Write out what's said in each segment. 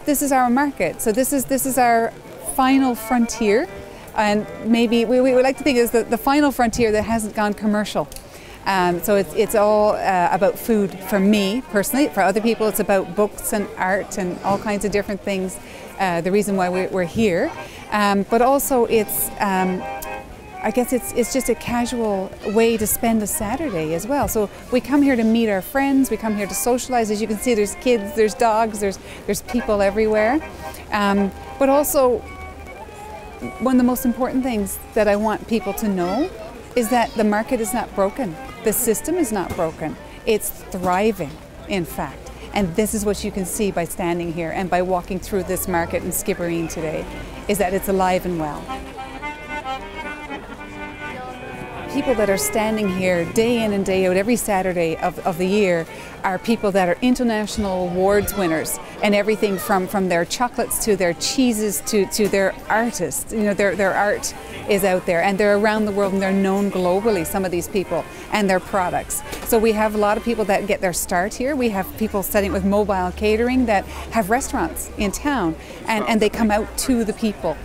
This is our market, so this is our final frontier, and maybe we would like to think it's the final frontier that hasn't gone commercial. So it's all about food for me personally. For other people it's about books and art and all kinds of different things, the reason why we're here. But also it's, I guess it's just a casual way to spend a Saturday as well. So we come here to meet our friends, we come here to socialize. As you can see, there's kids, there's dogs, there's people everywhere. But also, one of the most important things that I want people to know is that the market is not broken. The system is not broken. It's thriving, in fact. And this is what you can see by standing here and by walking through this market in Skibbereen today, is that it's alive and well. People that are standing here day in and day out every Saturday of the year are people that are international awards winners, and everything from their chocolates to their cheeses to their artists. You know, their art is out there, and they're around the world and they're known globally, some of these people, and their products. So we have a lot of people that get their start here. We have people studying with mobile catering that have restaurants in town, and they come out to the people.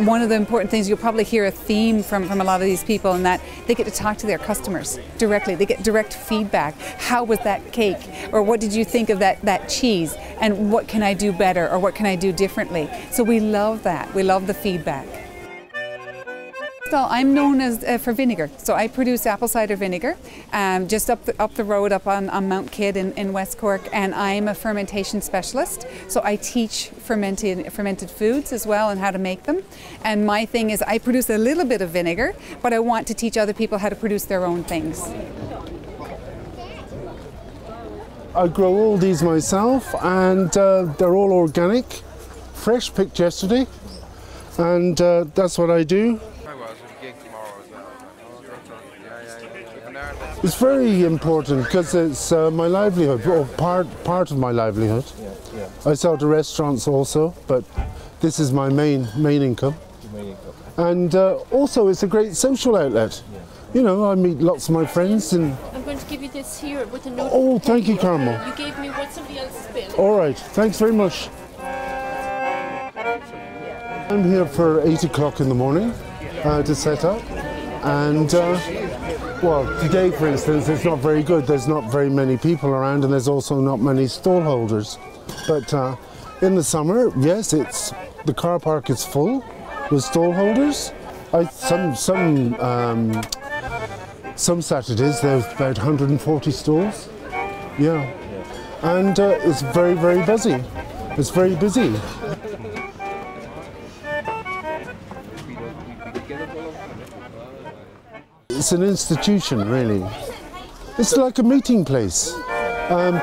One of the important things, you'll probably hear a theme from a lot of these people, in that they get to talk to their customers directly. They get direct feedback. How was that cake? Or what did you think of that cheese? And what can I do better? Or what can I do differently? So we love that. We love the feedback. So I'm known as for vinegar. So I produce apple cider vinegar just up the road up on Mount Kidd in West Cork, and I'm a fermentation specialist. So I teach fermented foods as well and how to make them. And my thing is I produce a little bit of vinegar, but I want to teach other people how to produce their own things. I grow all these myself, and they're all organic, fresh, picked yesterday, and that's what I do. It's very important because it's my livelihood, or part of my livelihood. I sell to restaurants also, but this is my main income. And also it's a great social outlet. You know, I meet lots of my friends. And I'm going to give you this here with a note. Oh, thank you, Carmel. You gave me what somebody else spilled. All right, thanks very much. I'm here for 8 o'clock in the morning to set up, and well, today, for instance, it's not very good. There's not very many people around, and there's also not many stall holders. But in the summer, yes, the car park is full with stall holders. Some Saturdays there's about 140 stalls. Yeah, and it's very, very busy. It's very busy. It's an institution, really. It's like a meeting place.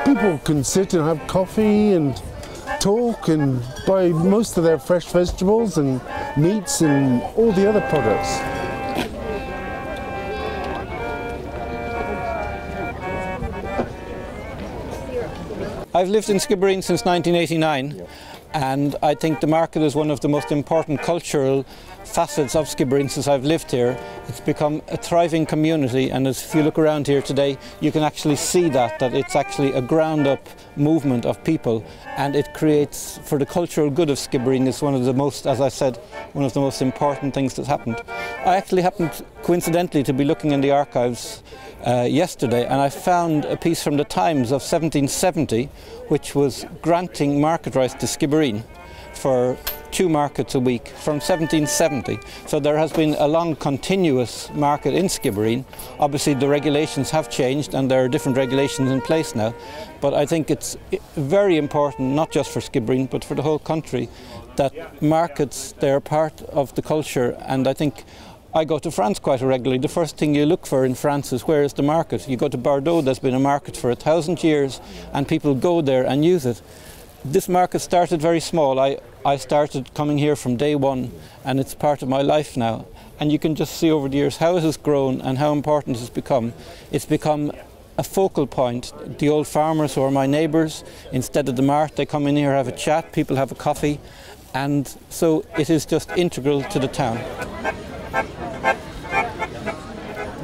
People can sit and have coffee and talk and buy most of their fresh vegetables and meats and all the other products. I've lived in Skibbereen since 1989. And I think the market is one of the most important cultural facets of Skibbereen since I've lived here. It's become a thriving community, and if you look around here today, you can actually see that it's actually a ground-up movement of people, and it creates, for the cultural good of Skibbereen, it's one of the most, as I said, one of the most important things that's happened. I actually happened, coincidentally, to be looking in the archives yesterday, and I found a piece from the Times of 1770 which was granting market rights to Skibbereen for 2 markets a week from 1770. So there has been a long continuous market in Skibbereen. Obviously the regulations have changed and there are different regulations in place now, but I think it's very important, not just for Skibbereen but for the whole country, that markets, they're part of the culture. And I think I go to France quite regularly. The first thing you look for in France is, where is the market? You go to Bordeaux, there's been a market for 1,000 years and people go there and use it. This market started very small. I started coming here from day one, and it's part of my life now. And you can just see over the years how it has grown and how important it has become. It's become a focal point. The old farmers who are my neighbours, instead of the mart, they come in here, have a chat, people have a coffee, and so it is just integral to the town.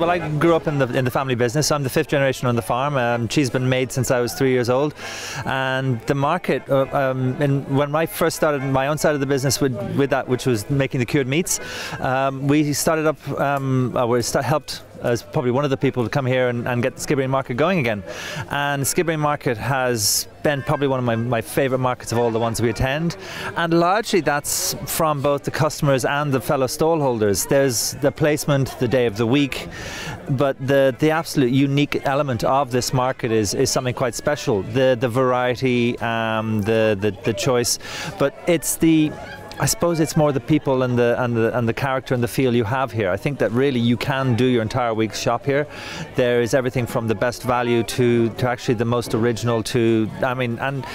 Well, I grew up in the family business. I'm the 5th generation on the farm. Cheese has been made since I was 3 years old, and the market. When I first started my own side of the business with that, which was making the cured meats, we started up. Helped as probably one of the people to come here and get the Skibbereen market going again. And Skibbereen market has been probably one of my favourite markets of all the ones we attend, and largely that's from both the customers and the fellow stallholders. There's the placement, the day of the week, but the absolute unique element of this market is something quite special. The variety, the choice, but I suppose it's more the people and the character and the feel you have here. I think that really you can do your entire week's shop here. There is everything from the best value to actually the most original and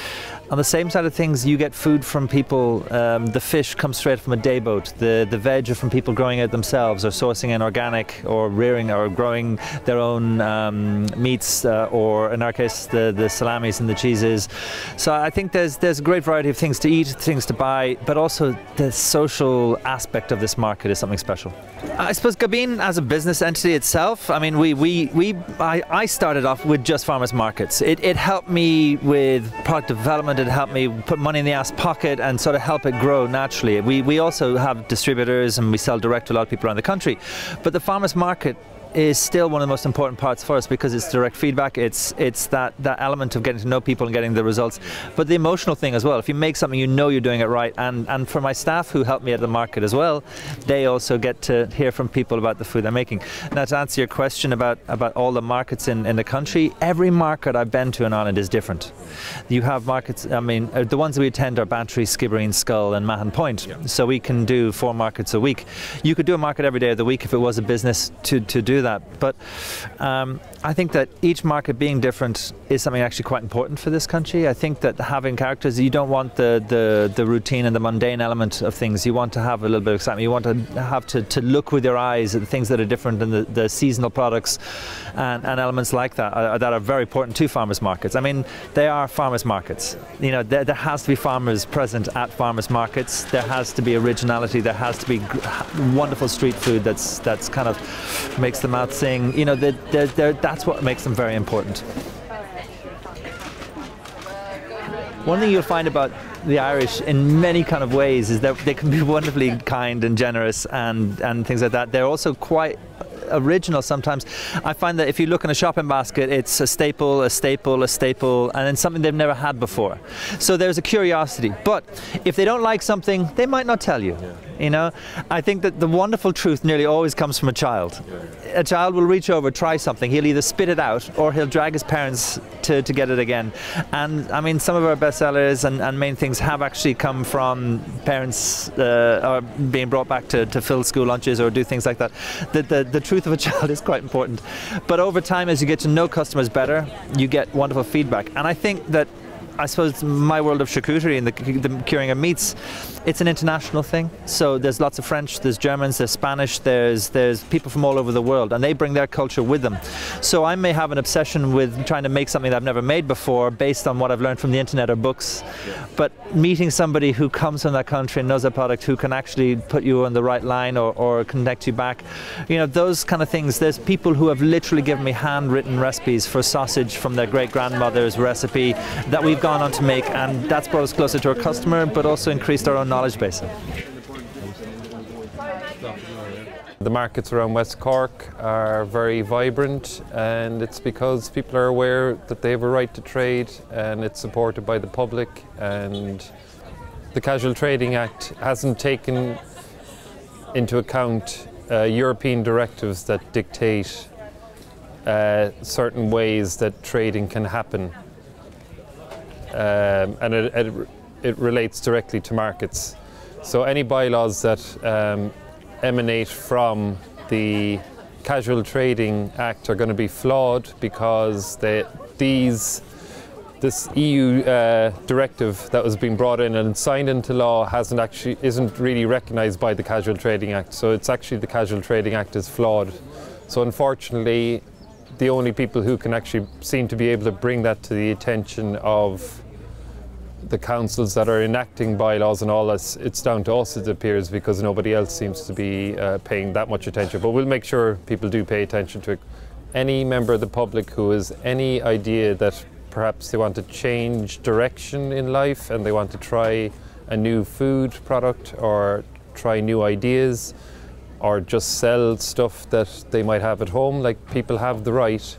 on the same side of things, you get food from people. The fish comes straight from a day boat. The veg are from people growing it themselves, or sourcing in organic, or rearing, or growing their own meats, or in our case, the salamis and the cheeses. So I think there's a great variety of things to eat, things to buy, but also the social aspect of this market is something special. I suppose Skibbereen as a business entity itself, I mean, I started off with just farmers markets. It helped me with product development. It helped me put money in the ass pocket and sort of help it grow naturally. We also have distributors and we sell direct to a lot of people around the country. But the farmers market is still one of the most important parts for us because it's direct feedback. It's that element of getting to know people and getting the results, but the emotional thing as well. If you make something, you know you're doing it right. And for my staff who help me at the market as well, they also get to hear from people about the food they're making. Now, to answer your question about all the markets in the country, every market I've been to in Ireland is different. You have markets, I mean, the ones we attend are Bantry, Skibbereen, Skull and Mahon Point. Yeah. So we can do 4 markets a week. You could do a market every day of the week if it was a business to do that. But I think that each market being different is something actually quite important for this country. I think that having characters, you don't want the routine and the mundane element of things. You want to have a little bit of excitement. You want to have to look with your eyes at the things that are different and the seasonal products and elements like that are very important to farmers markets. I mean, they are farmers markets. You know, there has to be farmers present at farmers markets. There has to be originality. There has to be wonderful street food that's kind of makes the mouth sing. You know, that's what makes them very important. One thing you'll find about the Irish in many kind of ways is that they can be wonderfully kind and generous and things like that. They're also quite original sometimes. I find that if you look in a shopping basket, it's a staple, a staple, a staple, and then something they've never had before. So there's a curiosity. But if they don't like something, they might not tell you. You know, I think that the wonderful truth nearly always comes from a child. A child will reach over, try something. He'll either spit it out or he'll drag his parents to get it again. And I mean, some of our best sellers and main things have actually come from parents or being brought back to fill school lunches or do things like that. The truth of a child is quite important. But over time, as you get to know customers better, you get wonderful feedback. And I think that, I suppose, my world of charcuterie and the curing of meats, it's an international thing. So there's lots of French, there's Germans, there's Spanish, there's people from all over the world, and they bring their culture with them. So I may have an obsession with trying to make something that I've never made before based on what I've learned from the internet or books. But meeting somebody who comes from that country and knows a product, who can actually put you on the right line or connect you back, you know, those kind of things. There's people who have literally given me handwritten recipes for sausage from their great-grandmother's recipe that we've gone on to make, and that's brought us closer to our customer, but also increased our own knowledge base. The markets around West Cork are very vibrant, and it's because people are aware that they have a right to trade, and it's supported by the public. And the Casual Trading Act hasn't taken into account European directives that dictate certain ways that trading can happen. And it relates directly to markets. So any bylaws that emanate from the Casual Trading Act are going to be flawed because this EU directive that was being brought in and signed into law isn't really recognised by the Casual Trading Act. So it's actually the Casual Trading Act is flawed. So unfortunately, the only people who can actually seem to be able to bring that to the attention of the councils that are enacting bylaws and all this, it's down to us, it appears, because nobody else seems to be paying that much attention. But we'll make sure people do pay attention to it. Any member of the public who has any idea that perhaps they want to change direction in life and they want to try a new food product or try new ideas or just sell stuff that they might have at home, like, people have the right,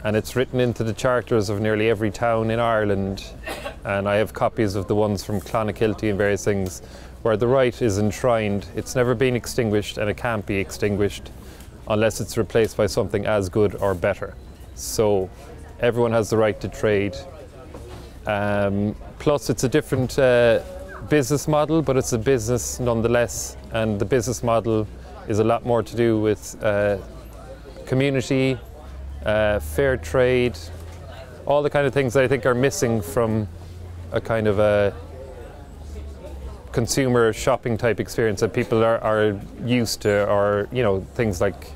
and it's written into the charters of nearly every town in Ireland, and I have copies of the ones from Clonakilty and various things where the right is enshrined. It's never been extinguished, and it can't be extinguished unless it's replaced by something as good or better. So everyone has the right to trade. Plus it's a different business model, but it's a business nonetheless, and the business model is a lot more to do with community, fair trade, all the kind of things that I think are missing from a kind of a consumer shopping type experience that people are used to, or, you know, things like,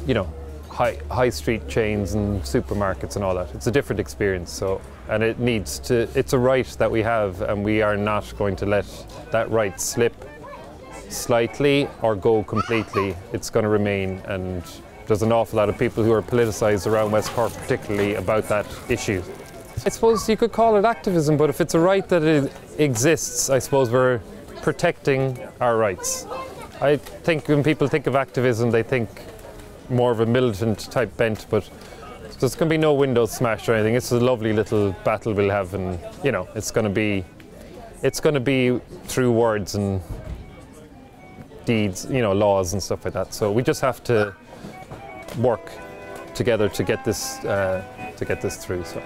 you know, high street chains and supermarkets and all that. It's a different experience, so, and it needs to, it's a right that we have, and we are not going to let that right slip slightly or go completely. It's going to remain, and there's an awful lot of people who are politicised around West Cork, particularly about that issue. I suppose you could call it activism, but if it's a right that it exists, I suppose we're protecting our rights. I think when people think of activism, they think more of a militant type bent, but there's going to be no windows smashed or anything. It's a lovely little battle we'll have, and, you know, it's going to be through words and deeds, you know, laws and stuff like that. So we just have to work together to get this through. So.